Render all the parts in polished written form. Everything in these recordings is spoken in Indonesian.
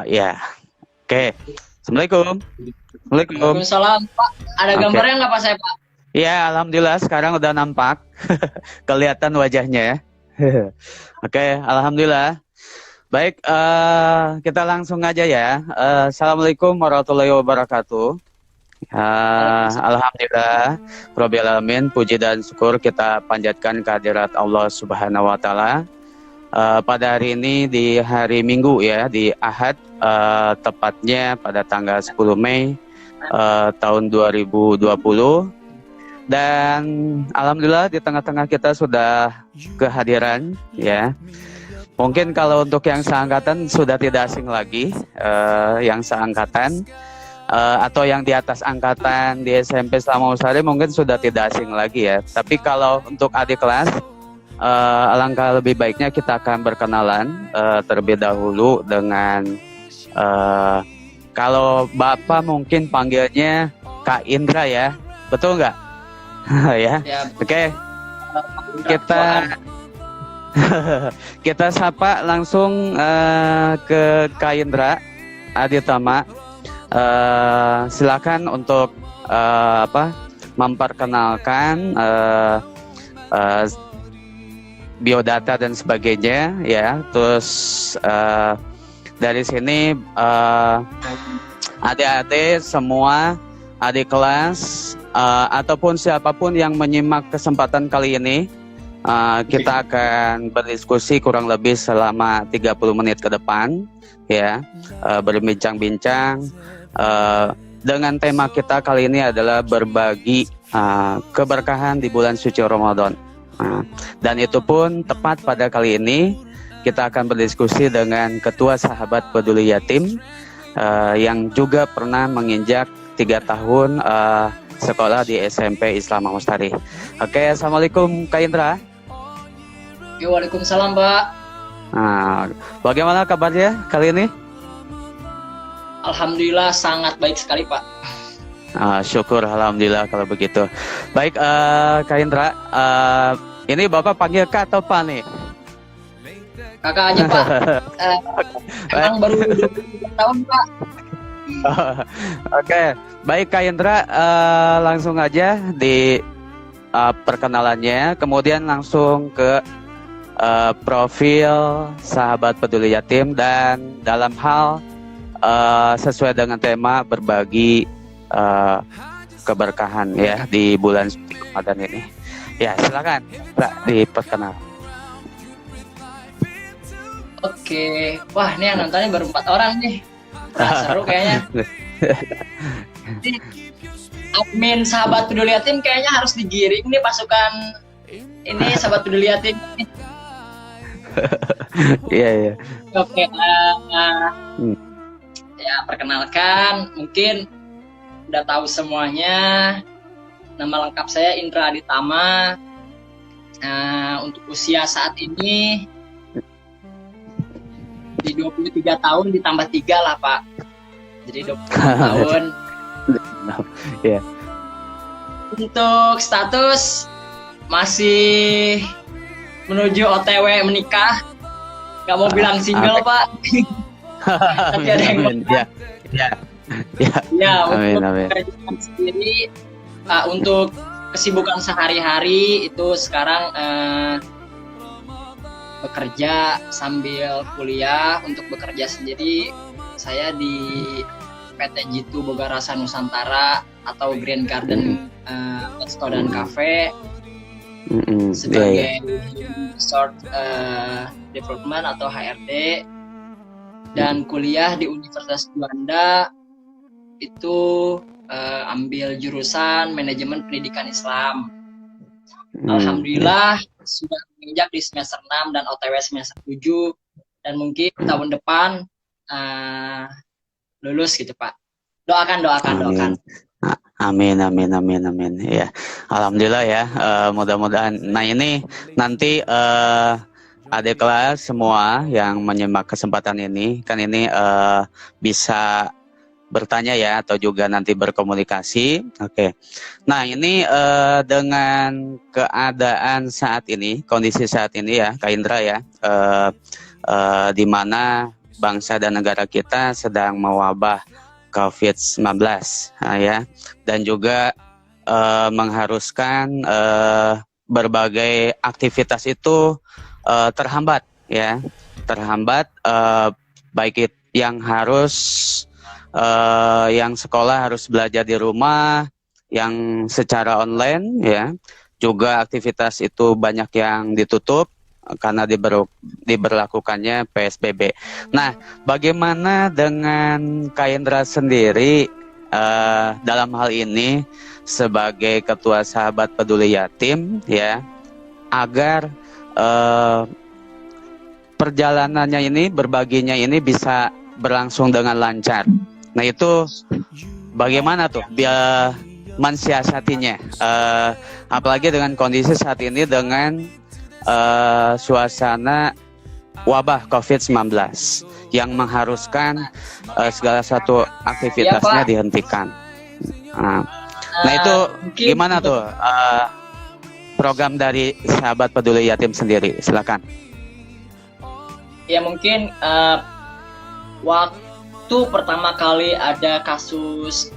Ya, oke. Assalamualaikum. Assalamualaikum. Waalaikumsalam, Pak. Ada Oke. gambarnya nggak Pak saya, Pak? Ya, alhamdulillah sekarang udah nampak. Kelihatan wajahnya ya. Oke, alhamdulillah. Baik, kita langsung aja ya. Assalamualaikum warahmatullahi wabarakatuh. Waalaikumsalam. Alhamdulillah, Rabbil alamin, puji dan syukur kita panjatkan kehadirat Allah Subhanahu wa taala. Pada hari ini di hari Minggu ya, di Ahad, tepatnya pada tanggal 10 Mei tahun 2020. Dan alhamdulillah di tengah-tengah kita sudah kehadiran ya. Mungkin kalau untuk yang seangkatan sudah tidak asing lagi, yang seangkatan atau yang di atas angkatan di SMP Selama Usari mungkin sudah tidak asing lagi ya. Tapi kalau untuk adik kelas, alangkah lebih baiknya kita akan berkenalan terlebih dahulu dengan kalau Bapak mungkin panggilnya Kak Indra ya, betul nggak? Ya, Ya, oke. Kita kita sapa langsung ke Kak Indra Aditama. Silakan untuk memperkenalkan biodata dan sebagainya ya. Terus dari sini adik-adik semua, adik kelas ataupun siapapun yang menyimak kesempatan kali ini, kita akan berdiskusi kurang lebih selama 30 menit ke depan ya, berbincang-bincang dengan tema kita kali ini adalah berbagi keberkahan di bulan suci Ramadan. Dan itu pun tepat pada kali ini kita akan berdiskusi dengan Ketua Sahabat Peduli Yatim yang juga pernah menginjak 3 tahun sekolah di SMP Islam Mustari. Oke, assalamualaikum Kak Indra. Waalaikumsalam, Pak. Nah, bagaimana kabarnya kali ini? Alhamdulillah sangat baik sekali, Pak. Syukur alhamdulillah kalau begitu. Baik, Kak Indra, ini Bapak panggil Kak atau Pak nih? Kakak aja, Pak. Emang baru 23 tahun, Pak. Oke, baik Kak Indra, langsung aja di perkenalannya, kemudian langsung ke profil Sahabat Peduli Yatim dan dalam hal sesuai dengan tema berbagi keberkahan ya di bulan suci Ramadan ini. Ya, silakan Mbak diperkenalkan. Oke. Wah, ini yang nontonnya baru 4 orang nih. Nah, seru kayaknya. Admin Sahabat Peduli Yatim kayaknya harus digiring nih pasukan ini Sahabat Peduli Yatim. Iya, iya. Oke. Ya, perkenalkan, mungkin udah tahu semuanya. Nama lengkap saya Indra Aditama. Untuk usia saat ini di 23 tahun ditambah 3 lah, Pak. Jadi 20 tahun. Iya. Untuk status masih menuju OTW menikah. Gak mau bilang single, Pak. Tapi ada yang ya, ya, ya. Ya, Amin, untuk amin. pekerjaan sendiri, untuk kesibukan sehari-hari itu sekarang bekerja sambil kuliah. Untuk bekerja sendiri, saya di PT Jitu Boga Rasa Nusantara atau Green Garden Resto dan Cafe sebagai Resort Development atau HRD, dan kuliah di Universitas Juanda itu ambil jurusan manajemen pendidikan Islam. Alhamdulillah sudah menginjak di semester 6 dan OTW semester 7, dan mungkin tahun depan lulus gitu, Pak. Doakan. Amin. Ya, alhamdulillah ya. Mudah-mudahan. Nah, ini nanti adik kelas semua yang menyimak kesempatan ini kan ini bisa bertanya ya atau juga nanti berkomunikasi. Oke. Nah, ini dengan keadaan saat ini, kondisi saat ini ya, Kak Indra ya, di mana bangsa dan negara kita sedang mewabah COVID-19 ya, dan juga mengharuskan berbagai aktivitas itu terhambat ya, baik yang harus yang sekolah harus belajar di rumah, yang secara online ya, juga aktivitas itu banyak yang ditutup karena diberlakukannya PSBB. Nah, bagaimana dengan Kak Indra sendiri dalam hal ini sebagai Ketua Sahabat Peduli Yatim ya, agar perjalanannya ini, berbaginya ini bisa berlangsung dengan lancar. Nah, itu bagaimana tuh biar mensiasatinya, apalagi dengan kondisi saat ini dengan suasana wabah COVID-19 yang mengharuskan segala satu aktivitasnya dihentikan. Nah itu gimana tuh program dari Sahabat Peduli Yatim sendiri? Silakan. Ya mungkin waktu pertama kali ada kasus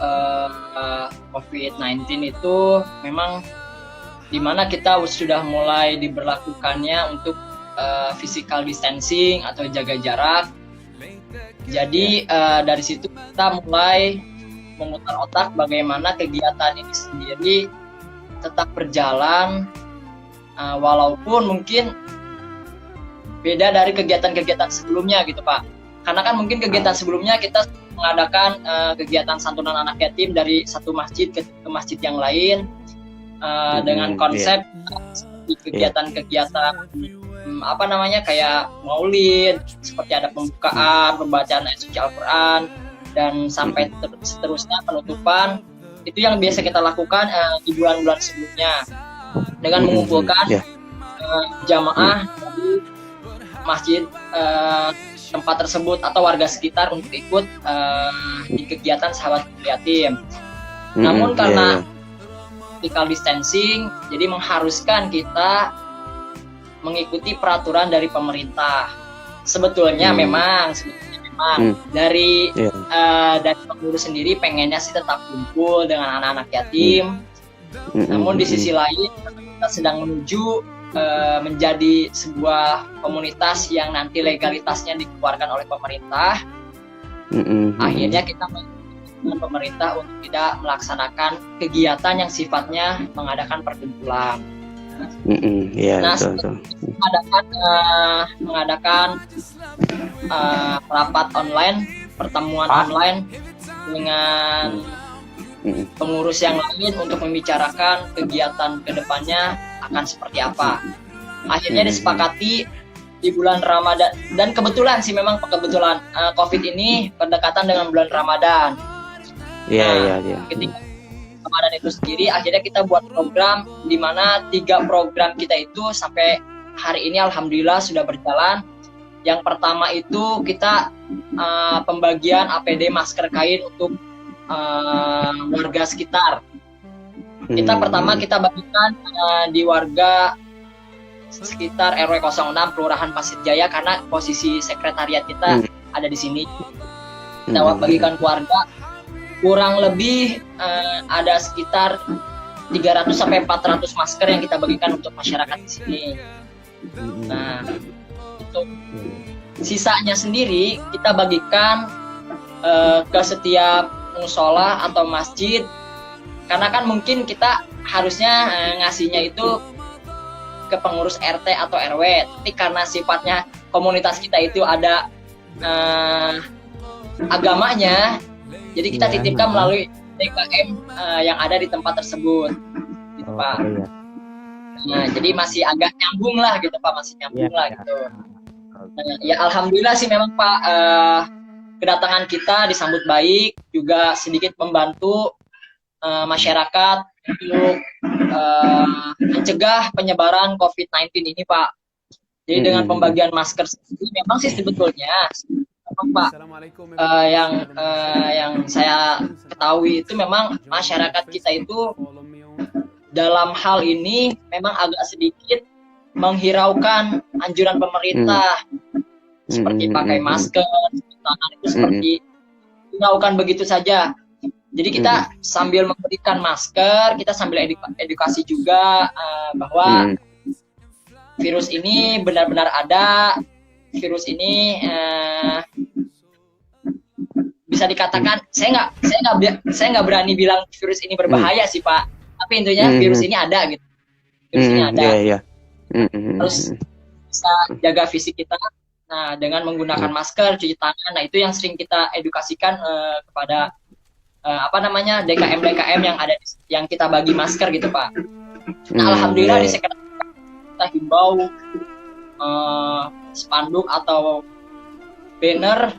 COVID-19 itu memang dimana kita sudah mulai diberlakukannya untuk physical distancing atau jaga jarak. Jadi dari situ kita mulai memutar otak bagaimana kegiatan ini sendiri tetap berjalan walaupun mungkin beda dari kegiatan-kegiatan sebelumnya gitu Pak. Karena kan mungkin kegiatan sebelumnya kita mengadakan kegiatan santunan anak yatim dari satu masjid ke masjid yang lain dengan konsep kegiatan-kegiatan apa namanya kayak maulid, seperti ada pembukaan, pembacaan ayat suci Al-Quran, dan sampai seterusnya penutupan. Itu yang biasa kita lakukan di bulan-bulan sebelumnya dengan mengumpulkan jamaah dari masjid tempat tersebut atau warga sekitar untuk ikut di kegiatan Sahabat Yatim. Namun karena physical distancing, jadi mengharuskan kita mengikuti peraturan dari pemerintah. Sebetulnya memang dari pengurus sendiri pengennya sih tetap kumpul dengan anak-anak yatim. Namun di sisi lain kita sedang menuju menjadi sebuah komunitas yang nanti legalitasnya dikeluarkan oleh pemerintah. Akhirnya kita dengan pemerintah untuk tidak melaksanakan kegiatan yang sifatnya mengadakan perkumpulan. Nah, mengadakan rapat online, pertemuan online dengan pengurus yang lain untuk membicarakan kegiatan kedepannya akan seperti apa. Akhirnya disepakati di bulan Ramadan, dan kebetulan sih memang kebetulan COVID ini berdekatan dengan bulan Ramadan. Ketika Ramadan itu sendiri, akhirnya kita buat program di mana 3 program kita itu sampai hari ini alhamdulillah sudah berjalan. Yang pertama itu kita pembagian APD masker kain untuk warga sekitar. Pertama kita bagikan di warga sekitar RW 06 Kelurahan Pasir Jaya, karena posisi sekretariat kita ada di sini. Kita bagikan ke warga, kurang lebih ada sekitar 300 sampai 400 masker yang kita bagikan untuk masyarakat di sini. Nah, untuk sisanya sendiri kita bagikan ke setiap musola atau masjid, karena kan mungkin kita harusnya ngasihnya itu ke pengurus RT atau RW, tapi karena sifatnya komunitas kita itu ada agamanya, jadi kita titipkan melalui DKM yang ada di tempat tersebut, gitu Pak. Nah, jadi masih agak nyambung lah gitu Pak, masih nyambung lah gitu. Ya alhamdulillah sih memang Pak, kedatangan kita disambut baik, juga sedikit membantu masyarakat untuk mencegah penyebaran COVID-19 ini Pak. Jadi dengan pembagian masker ini memang sih sebetulnya Pak, yang saya ketahui itu memang masyarakat kita itu dalam hal ini memang agak sedikit menghiraukan anjuran pemerintah seperti pakai masker, cuci tangan itu seperti melakukan begitu saja. Jadi kita sambil memberikan masker, kita sambil edukasi juga bahwa virus ini benar-benar ada. Virus ini bisa dikatakan saya nggak berani bilang virus ini berbahaya sih Pak. Tapi intinya virus ini ada gitu. Virus ini ada. Harus bisa jaga fisik kita. Nah, dengan menggunakan masker, cuci tangan, nah itu yang sering kita edukasikan kepada DKM yang kita bagi masker gitu Pak. Nah, alhamdulillah di sekretariat kita himbau spanduk atau banner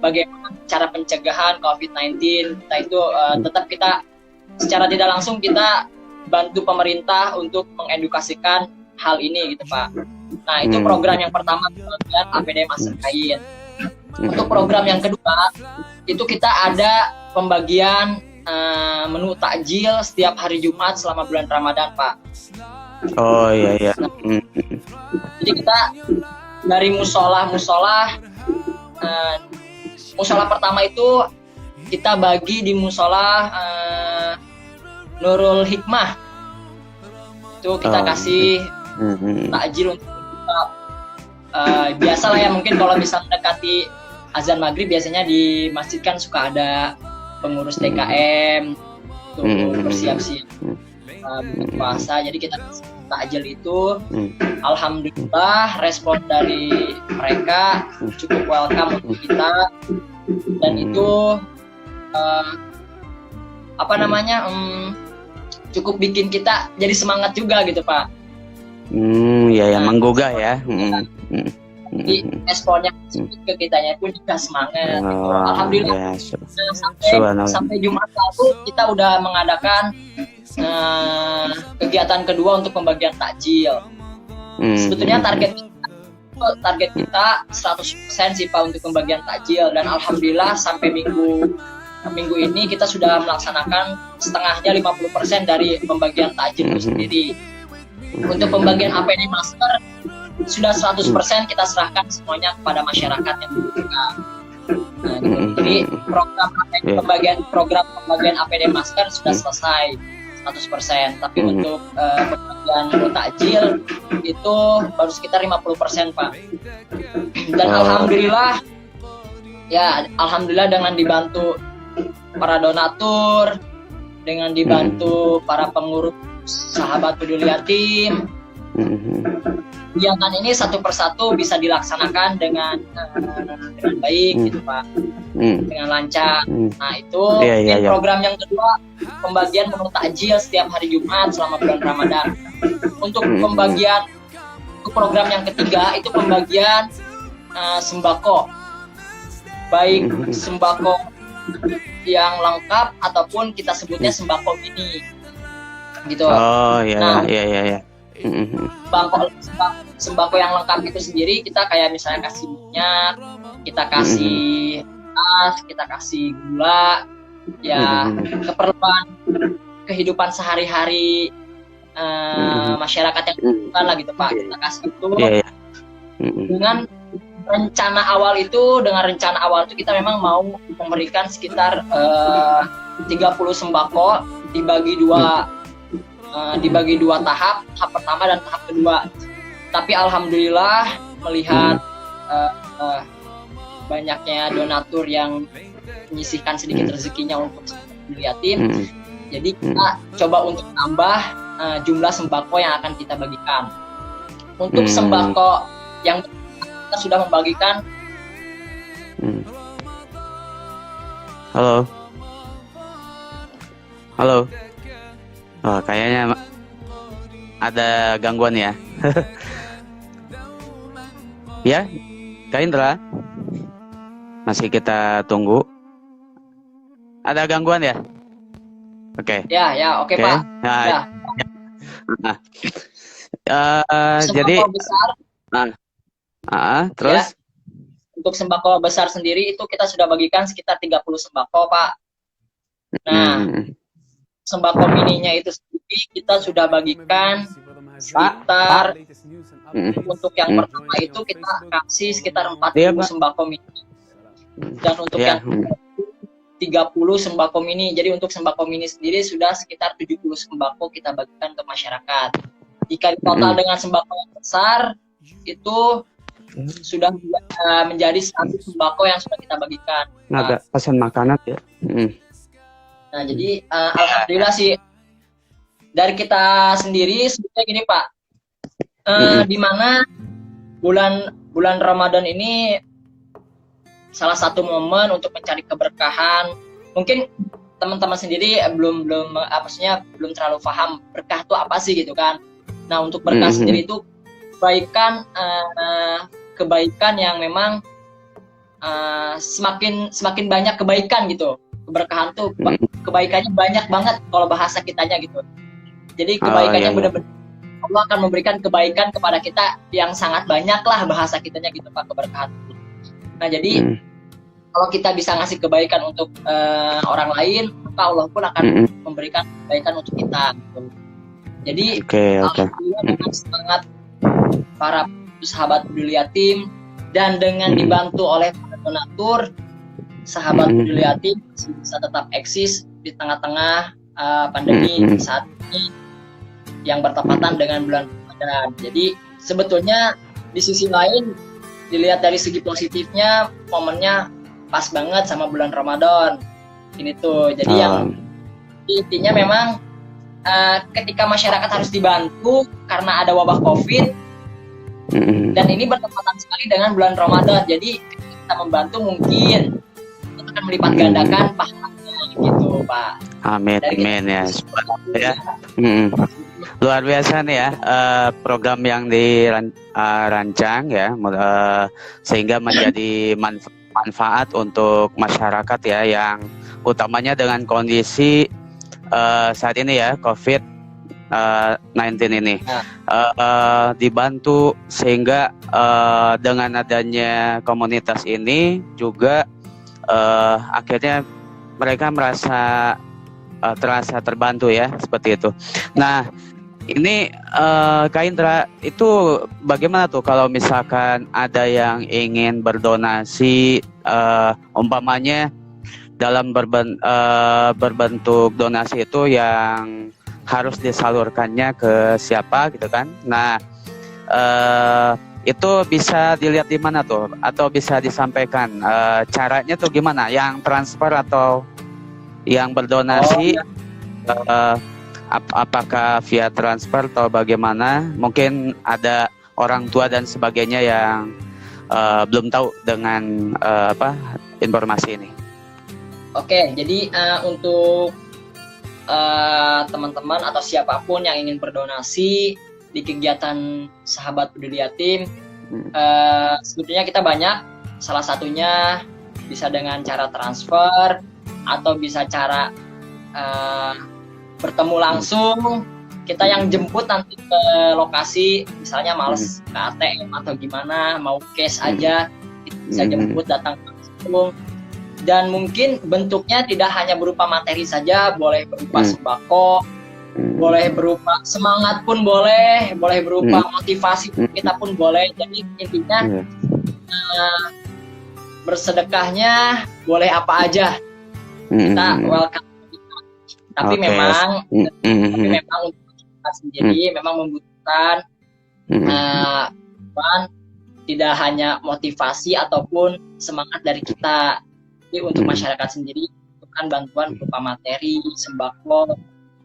bagaimana cara pencegahan COVID-19. Kita itu tetap kita secara tidak langsung kita bantu pemerintah untuk mengedukasikan hal ini gitu Pak. Nah, itu program yang pertama, pembagian APD masker kain. Untuk program yang kedua, itu kita ada pembagian menu takjil setiap hari Jumat selama bulan Ramadan, Pak. Oh iya. Nah, jadi kita dari musola pertama itu kita bagi di musola Nurul Hikmah. Itu kita kasih takjil untuk biasalah ya, mungkin kalau bisa mendekati azan maghrib biasanya di masjid kan suka ada pengurus DKM untuk bersiap-siap puasa. Jadi kita takjil itu alhamdulillah respon dari mereka cukup welcome untuk kita, dan itu cukup bikin kita jadi semangat juga gitu Pak. Ya menggugah ya. Jadi responnya ke kitanya pun juga semangat. Alhamdulillah. Sampai Jumat lalu kita udah mengadakan kegiatan kedua untuk pembagian takjil. Sebetulnya target kita 100% sih Pak untuk pembagian takjil, dan alhamdulillah sampai minggu ini kita sudah melaksanakan setengahnya 50% dari pembagian takjil itu sendiri. Untuk pembagian APD masker sudah 100% kita serahkan semuanya kepada masyarakat yang membutuhkan. Nah, gitu. Jadi program pembagian APD masker sudah selesai 100%. Tapi untuk pembagian menu takjil itu baru sekitar 50% Pak. Dan alhamdulillah dengan dibantu para donatur, dengan dibantu para pengurus sahabat peduli yatim, kegiatan ini satu persatu bisa dilaksanakan dengan baik gitu Pak, dengan lancar. Nah itu program yang kedua, pembagian menu takjil setiap hari Jumat selama bulan Ramadan. Untuk program yang ketiga itu pembagian sembako, baik sembako yang lengkap ataupun kita sebutnya sembako mini gitu. Iya. Sembako yang lengkap itu sendiri kita kayak misalnya kasih minyak, kita kasih tas, kita kasih gula, ya keperluan kehidupan sehari-hari masyarakat yang membutuhkan lah gitu Pak. Kita kasih itu dengan rencana awal itu kita memang mau memberikan sekitar 30 sembako dibagi dua tahap pertama dan tahap kedua. Tapi alhamdulillah melihat banyaknya donatur yang menyisihkan sedikit rezekinya untuk peduli yatim, jadi kita coba untuk tambah jumlah sembako yang akan kita bagikan. Untuk sembako yang kita sudah membagikan. Halo. Oh, kayaknya ada gangguan ya. Ya, Kak Indra, masih kita tunggu. Ada gangguan ya? Oke. Oke Pak. Jadi besar. Terus? Ya, untuk sembako besar sendiri itu kita sudah bagikan sekitar 30 sembako Pak. Nah, sembako mininya itu sendiri kita sudah bagikan sekitar untuk yang Mm. pertama itu kita kasih sekitar Iya, 40 Pak. sembako mini, dan untuk Ya. yang 30 sembako mini. Jadi untuk sembako mini sendiri sudah sekitar 70 sembako kita bagikan ke masyarakat. Jika total dengan sembako yang besar itu sudah menjadi 100 sembako yang sudah kita bagikan. Agak pesan makanan ya. Nah, jadi alhamdulillah sih dari kita sendiri sebetulnya gini Pak, di mana bulan Ramadan ini salah satu momen untuk mencari keberkahan. Mungkin teman-teman sendiri belum terlalu paham berkah itu apa sih gitu kan. Nah, untuk berkah sendiri itu kebaikan yang memang semakin banyak kebaikan gitu. Keberkahan tuh kebaikannya banyak banget kalau bahasa kitanya gitu. Jadi kebaikannya benar-benar Allah akan memberikan kebaikan kepada kita yang sangat banyak lah bahasa kitanya gitu Pak, keberkahan. Nah, jadi kalau kita bisa ngasih kebaikan untuk orang lain, maka Allah pun akan memberikan kebaikan untuk kita gitu. Jadi alhamdulillah dengan semangat para sahabat peduli yatim dan dengan dibantu oleh para donatur, sahabat peduli yatim bisa tetap eksis di tengah-tengah pandemi saat ini yang bertepatan dengan bulan Ramadan. Jadi sebetulnya di sisi lain dilihat dari segi positifnya, momennya pas banget sama bulan Ramadan ini tuh. Jadi yang intinya memang ketika masyarakat harus dibantu karena ada wabah COVID, dan ini bertepatan sekali dengan bulan Ramadan. Jadi kita membantu mungkin kita akan melipat gandakan pahalanya gitu Pak. Amin, amin ya. Luar biasa nih ya program yang dirancang ya, sehingga menjadi manfaat untuk masyarakat ya, yang utamanya dengan kondisi saat ini ya COVID-19 ini dibantu, sehingga dengan adanya komunitas ini juga akhirnya mereka merasa terasa terbantu ya, seperti itu. Nah, ini Kak Indra, itu bagaimana tuh kalau misalkan ada yang ingin berdonasi, umpamanya dalam berbentuk donasi itu yang harus disalurkannya ke siapa gitu kan? Nah, itu bisa dilihat di mana tuh, atau bisa disampaikan caranya tuh gimana? Yang transfer atau yang berdonasi? Apakah via transfer atau bagaimana? Mungkin ada orang tua dan sebagainya yang belum tahu dengan informasi ini. Oke, jadi untuk teman-teman atau siapapun yang ingin berdonasi di kegiatan sahabat peduli yatim, sebetulnya kita banyak. Salah satunya bisa dengan cara transfer atau bisa cara bertemu langsung, kita yang jemput nanti ke lokasi, misalnya males ke ATM atau gimana, mau cash aja, kita bisa jemput datang langsung. Dan mungkin bentuknya tidak hanya berupa materi saja, boleh berupa sembako, boleh berupa semangat pun boleh berupa motivasi kita pun boleh. Jadi intinya bersedekahnya boleh apa aja, kita welcome. Tapi memang untuk kita sendiri memang membutuhkan tidak hanya motivasi ataupun semangat dari kita. Jadi untuk masyarakat sendiri bukan bantuan berupa materi, sembako,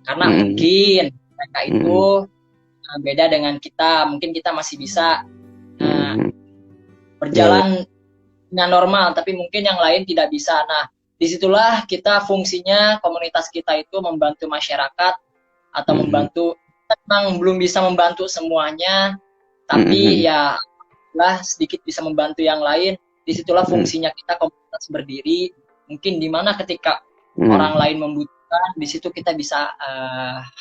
karena mungkin mereka itu beda dengan kita. Mungkin kita masih bisa berjalan dengan normal, tapi mungkin yang lain tidak bisa. Nah, disitulah kita fungsinya, komunitas kita itu membantu masyarakat atau membantu. Memang belum bisa membantu semuanya, tapi ya lah sedikit bisa membantu yang lain. Disitulah fungsinya kita komunitas berdiri. Mungkin di mana ketika orang lain membutuhkan, di situ kita bisa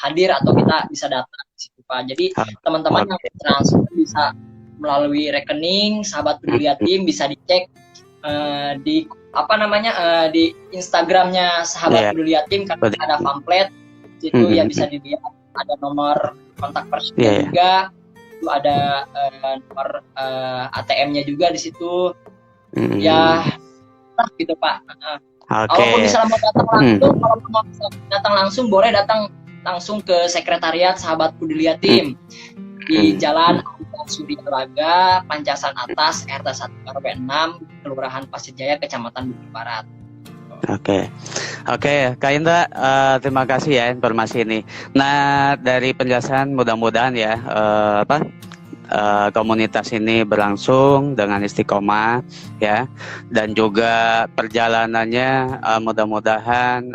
hadir atau kita bisa datang di situ Pak. Jadi teman-teman yang transfer bisa melalui rekening sahabat peduli yatim, bisa dicek di di Instagramnya sahabat peduli yatim, karena ada pamflet situ ya, bisa dilihat ada nomor kontak person Iya, iya. juga. Itu ada nomor ATM-nya juga di situ. Ya, nah, gitu Pak. Kalaupun Oke. misalnya mau datang langsung, kalau mau datang langsung boleh datang langsung ke sekretariat Sahabat Peduli Yatim di Jalan Suryalaga, Pancasan Atas, RT 1 RW 6, Kelurahan Pasir Jaya, Kecamatan Bukit Barat. Oke, Kak Indra, terima kasih ya informasi ini. Nah, dari penjelasan mudah-mudahan ya komunitas ini berlangsung dengan istiqomah ya, dan juga perjalanannya mudah-mudahan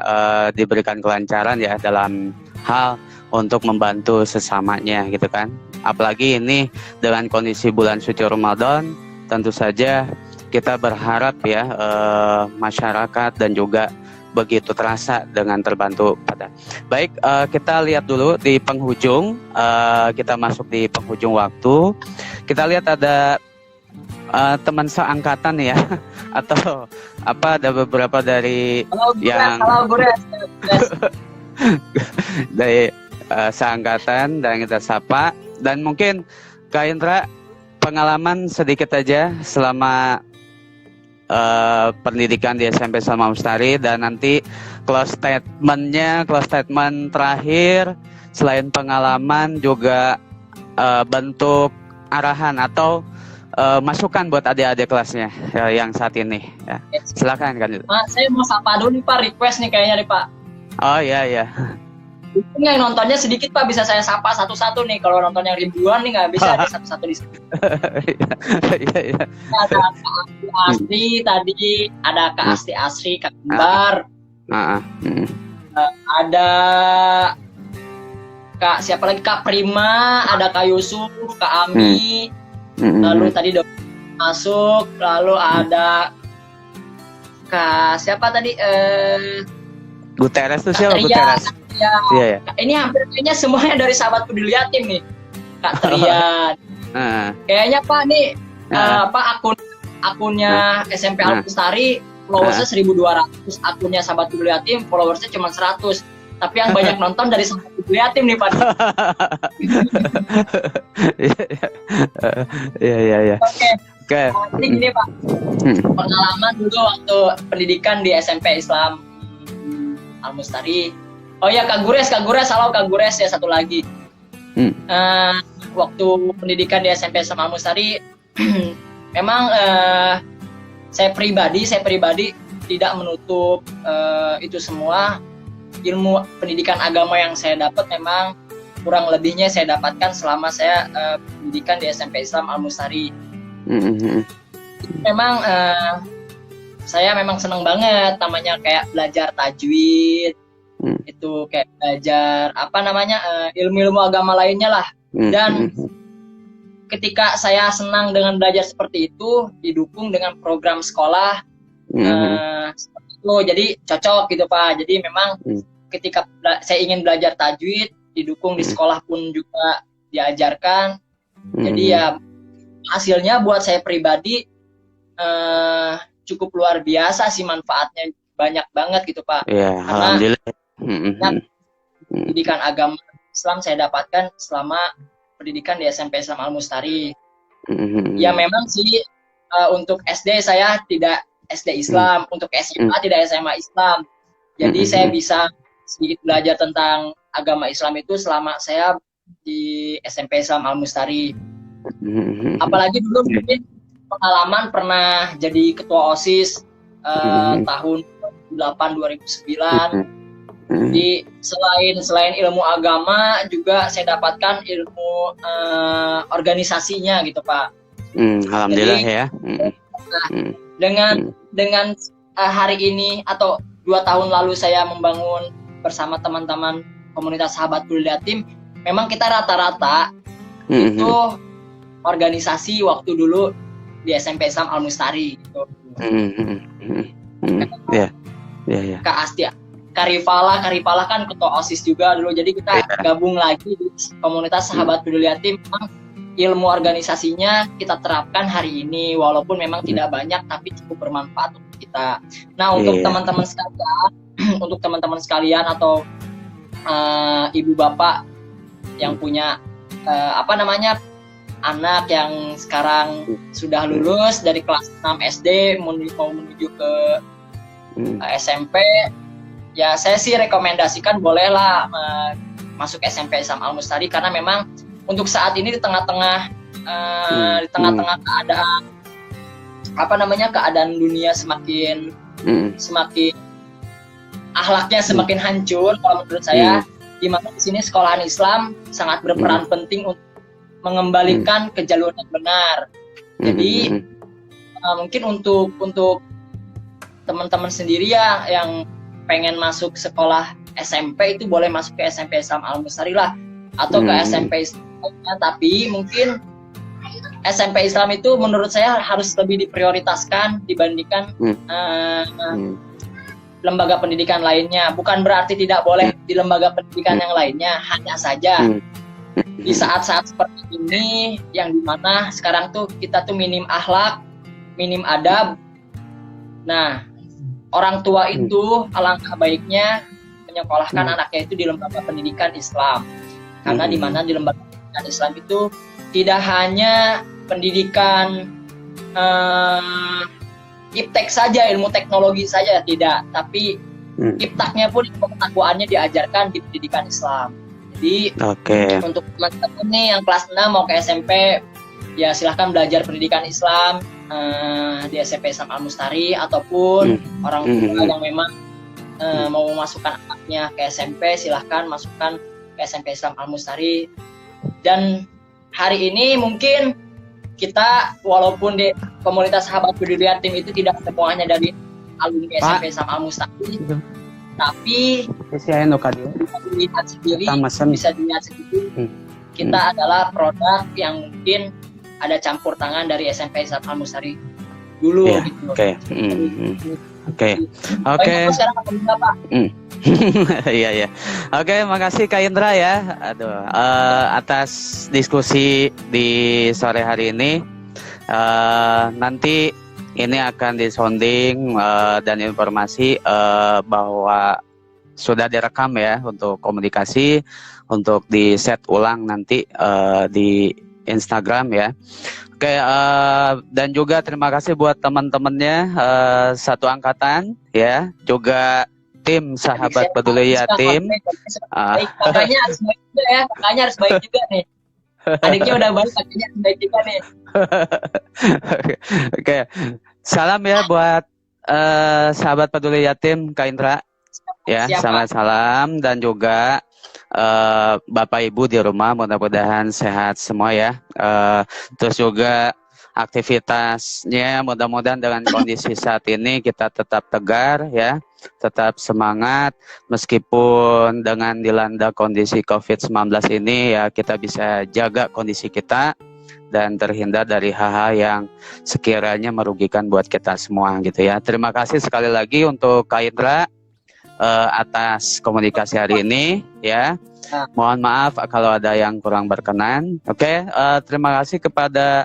diberikan kelancaran ya dalam hal untuk membantu sesamanya gitu kan. Apalagi ini dengan kondisi bulan suci Ramadan, tentu saja kita berharap ya masyarakat dan juga begitu terasa dengan terbantu pada. Baik, kita lihat dulu di penghujung, kita masuk di penghujung waktu. Kita lihat ada teman seangkatan ya, atau apa, ada beberapa dari dari seangkatan dan kita sapa. Dan mungkin Kak Indra, pengalaman sedikit aja selama pendidikan di SMP Islam Al-Mustari, dan nanti close statement terakhir selain pengalaman juga bentuk arahan atau masukan buat adik-adik kelasnya yang saat ini ya. Silakan kan. Saya mau sapa dulu nih Pak, request nih kayaknya nih Pak. Oh iya. Mungkin yang nontonnya sedikit Pak, bisa saya sapa satu-satu nih. Kalau nonton yang ribuan nih nggak bisa, ada satu-satu di sini. Iya. Ada Kak Asti tadi, ada Kak Asti Asri, Kak Kembar. Ada Kak siapa lagi, Kak Prima, ada Kak Yusuf, Kak Ami. Lalu tadi udah masuk, lalu ada Kak siapa tadi? Guterres tuh siapa? Guterres. Ya. Iya. Ini hampir kayaknya semuanya dari Sahabat Peduli Yatim nih. Kak Trian. Kayaknya Pak nih akunnya SMP Al-Mustari followersnya 1.200, akunnya Sahabat Peduli Yatim followersnya cuma 100. Tapi yang banyak nonton dari Sahabat Peduli Yatim nih Pak. Iya. Oke. Jadi gini Pak, pengalaman dulu waktu pendidikan di SMP Islam Al-Mustari. Oh ya, Kak Gures, halo Kak Gures ya, satu lagi. Waktu pendidikan di SMP Islam Al-Mustari, memang saya pribadi tidak menutup itu semua. Ilmu pendidikan agama yang saya dapat memang kurang lebihnya saya dapatkan selama saya pendidikan di SMP Islam Al-Mustari. Memang saya memang senang banget namanya kayak belajar tajwid, itu kayak belajar ilmu-ilmu agama lainnya lah. Dan ketika saya senang dengan belajar seperti itu, didukung dengan program sekolah seperti itu, jadi cocok gitu Pak. Jadi memang ketika saya ingin belajar tajwid, didukung di sekolah pun juga diajarkan. Jadi ya hasilnya buat saya pribadi cukup luar biasa sih, manfaatnya banyak banget gitu Pak. Ya, alhamdulillah. Pendidikan agama Islam saya dapatkan selama pendidikan di SMP Islam Al-Mustari. Ya memang sih untuk SD saya tidak SD Islam, untuk SMA tidak SMA Islam. Jadi saya bisa sedikit belajar tentang agama Islam itu selama saya di SMP Islam Al-Mustari. Apalagi dulu mungkin pengalaman pernah jadi ketua OSIS tahun 2009. Jadi selain ilmu agama juga saya dapatkan ilmu organisasinya gitu Pak. Alhamdulillah. Jadi, ya. Dengan hari ini atau 2 tahun lalu saya membangun bersama teman-teman komunitas Sahabat Peduli Yatim, memang kita rata-rata itu organisasi waktu dulu di SMP Islam Al-Mustari gitu. Kak Asti, Karifala kan ketua OSIS juga dulu, jadi kita gabung lagi di komunitas Sahabat Peduli Yatim. Memang ilmu organisasinya kita terapkan hari ini, walaupun memang tidak banyak tapi cukup bermanfaat untuk kita. Nah, untuk teman-teman sekalian, atau ibu bapak yang punya anak yang sekarang sudah lulus dari kelas 6 SD mau menuju ke SMP, ya saya sih rekomendasikan bolehlah masuk SMP Islam Al Mustari, karena memang untuk saat ini di tengah-tengah keadaan keadaan dunia semakin akhlaknya semakin hancur, kalau menurut saya, di mana di sini sekolahan Islam sangat berperan penting untuk mengembalikan ke jalur yang benar. Jadi mungkin untuk teman-teman sendiri ya yang pengen masuk sekolah SMP itu boleh masuk ke SMP Islam Al Mustari lah, atau ke SMP Islamnya, tapi mungkin SMP Islam itu menurut saya harus lebih diprioritaskan dibandingkan lembaga pendidikan lainnya. Bukan berarti tidak boleh di lembaga pendidikan yang lainnya, hanya saja di saat-saat seperti ini yang dimana sekarang tuh kita tuh minim akhlak, minim adab. Nah, orang tua itu alangkah baiknya menyekolahkan anaknya itu di lembaga pendidikan Islam, karena di mana di lembaga pendidikan Islam itu tidak hanya pendidikan iptek saja, ilmu teknologi saja tidak, tapi iptaknya pun, pengetahuannya diajarkan di pendidikan Islam. Jadi untuk teman-teman nih yang kelas 6 mau ke SMP, ya silahkan belajar pendidikan Islam di SMP Islam Al Mustari, ataupun orang tua yang memang mau memasukkan anaknya ke SMP, silahkan masukkan ke SMP Islam Al Mustari. Dan hari ini mungkin kita walaupun di komunitas sahabat peduli yatim itu tidak semuanya dari alumni SMP Islam Al Mustari, tapi bisa dilihat sendiri, kita adalah produk yang mungkin ada campur tangan dari SMP Islam Al Mustari dulu gitu. Oke. Sekarang Pak. Iya. Oke, makasih Kak Indra ya. Atas diskusi di sore hari ini. Nanti ini akan disounding dan informasi bahwa sudah direkam ya untuk komunikasi, untuk di set ulang nanti di Instagram ya. Oke, dan juga terima kasih buat teman-temannya satu angkatan ya, juga tim sahabat peduli yatim. Kakaknya harus baik juga ya, kakaknya harus baik juga nih. Adiknya udah baik, kakaknya harus baik juga nih. Oke, salam ya buat sahabat peduli yatim Kak Indra. Ya, selamat salam, dan juga Bapak Ibu di rumah mudah-mudahan sehat semua ya. Terus juga aktivitasnya mudah-mudahan dengan kondisi saat ini kita tetap tegar ya, tetap semangat meskipun dengan dilanda kondisi COVID-19 ini ya, kita bisa jaga kondisi kita dan terhindar dari hal-hal yang sekiranya merugikan buat kita semua gitu ya. Terima kasih sekali lagi untuk Kak Indra atas komunikasi hari ini ya. Mohon maaf kalau ada yang kurang berkenan. Oke, terima kasih kepada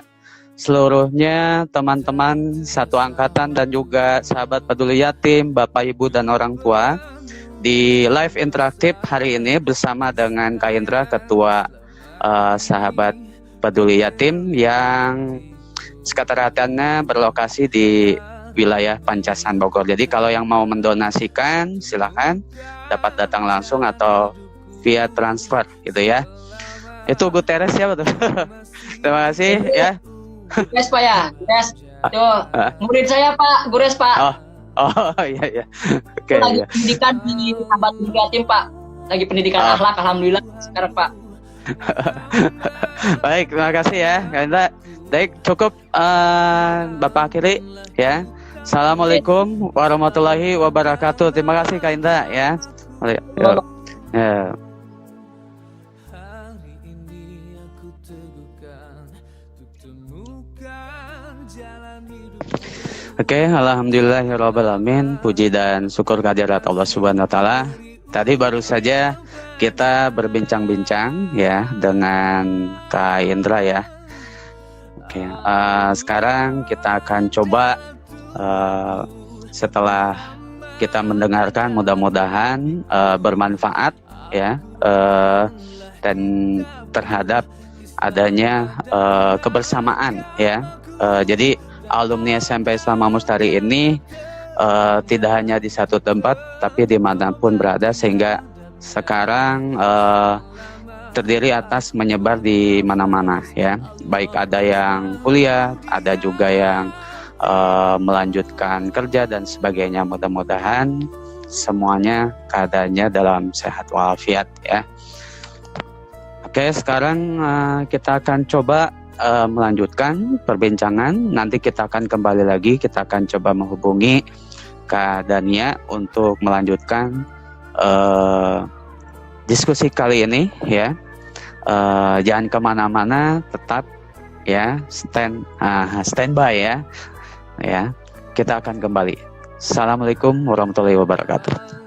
seluruhnya teman-teman satu angkatan dan juga sahabat peduli yatim, Bapak Ibu dan orang tua di live interaktif hari ini bersama dengan Kak Indra, Ketua sahabat peduli yatim yang sekretariatnya berlokasi di wilayah Pancasan Bogor. Jadi kalau yang mau mendonasikan silahkan dapat datang langsung atau via transfer gitu ya. Itu Guterres ya betul. Terima kasih ya. Gures Pak ya, Gures. Itu murid saya Pak, Gures Pak. Oh iya. Oke. Lagi pendidikan di sahabat peduli yatim Pak. Lagi pendidikan akhlak, alhamdulillah sekarang Pak. Baik, terima kasih ya. Baik, cukup Bapak akhiri ya. Assalamualaikum warahmatullahi wabarakatuh. Terima kasih Kak Indra ya. Oke, alhamdulillahirrabbilalamin. Puji dan syukur kehadirat Allah Subhanahu wa taala. Tadi baru saja kita berbincang-bincang ya dengan Kak Indra ya. Oke, sekarang kita akan coba setelah kita mendengarkan mudah-mudahan bermanfaat ya dan terhadap adanya kebersamaan ya. Jadi alumni SMP Islam Mustari ini tidak hanya di satu tempat tapi dimanapun berada, sehingga sekarang terdiri atas menyebar di mana-mana ya. Baik ada yang kuliah, ada juga yang melanjutkan kerja dan sebagainya. Mudah-mudahan semuanya keadaannya dalam sehat walafiat ya. Oke, sekarang kita akan coba melanjutkan perbincangan. Nanti kita akan kembali lagi, kita akan coba menghubungi Kak Dania untuk melanjutkan diskusi kali ini ya. Jangan kemana-mana, tetap ya standby ya. Kita akan kembali. Assalamualaikum warahmatullahi wabarakatuh.